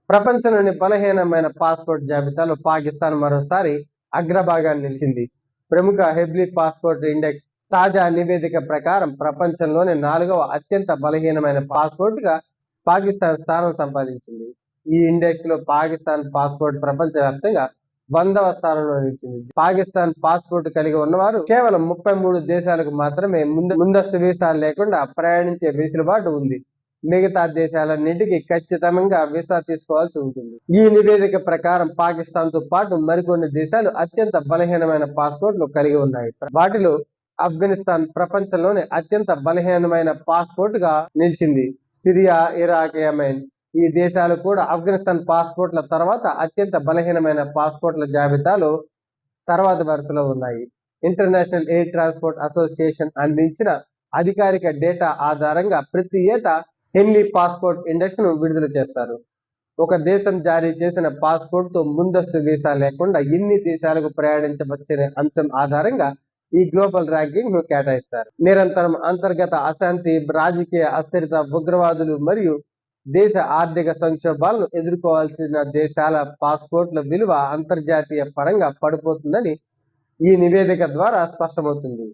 ప్రపంచంలోని బలహీనమైన పాస్పోర్ట్ జాబితాలో పాకిస్తాన్ మరోసారి అగ్రభాగాన్ని నిలిచింది. ప్రముఖ హెబ్లీ పాస్పోర్ట్ ఇండెక్స్ తాజా నివేదిక ప్రకారం ప్రపంచంలోని 4వ అత్యంత బలహీనమైన పాస్పోర్ట్ గా పాకిస్తాన్ స్థానం సంపాదించింది. ఈ ఇండెక్స్ లో పాకిస్తాన్ పాస్పోర్ట్ ప్రపంచవ్యాప్తంగా 100వ స్థానంలో నిలిచింది. పాకిస్తాన్ పాస్పోర్ట్ కలిగి ఉన్నవారు కేవలం 33 దేశాలకు మాత్రమే ముందస్తు వీసా లేకుండా ప్రయాణించే వెసులుబాటు ఉంది. మిగతా దేశాలన్నింటికి ఖచ్చితంగా వీసా తీసుకోవాల్సి ఉంటుంది. ఈ నివేదిక ప్రకారం పాకిస్తాన్ తో పాటు మరికొన్ని దేశాలు అత్యంత బలహీనమైన పాస్పోర్ట్లు కలిగి ఉన్నాయి. వాటిలో ఆఫ్ఘనిస్తాన్ ప్రపంచంలోనే అత్యంత బలహీనమైన పాస్పోర్ట్ గా నిలిచింది. సిరియా, ఇరాక్, యెమెన్ ఈ దేశాలు కూడా ఆఫ్ఘనిస్తాన్ పాస్పోర్ట్ల తర్వాత అత్యంత బలహీనమైన పాస్పోర్ట్ల జాబితాలో తర్వాత వరుసలో ఉన్నాయి. ఇంటర్నేషనల్ ఎయిర్ ట్రాన్స్పోర్ట్ అసోసియేషన్ అందించిన అధికారిక డేటా ఆధారంగా ప్రతి ఏటా హెన్లీ పాస్పోర్ట్ ఇండెక్స్ ను విడుదల చేస్తారు. ఒక దేశం జారీ చేసిన పాస్పోర్ట్ తో ముందస్తు వీసా లేకుండా ఎన్ని దేశాలకు ప్రయాణించవచ్చనే అంశం ఆధారంగా ఈ గ్లోబల్ ర్యాంకింగ్ ను కేటాయిస్తారు. నిరంతరం అంతర్గత అశాంతి, రాజకీయ అస్థిరత, ఉగ్రవాదులు మరియు దేశ ఆర్థిక సంక్షోభాలను ఎదుర్కోవాల్సిన దేశాల పాస్పోర్ట్ల విలువ అంతర్జాతీయ పరంగా పడిపోతుందని ఈ నివేదిక ద్వారా స్పష్టమవుతుంది.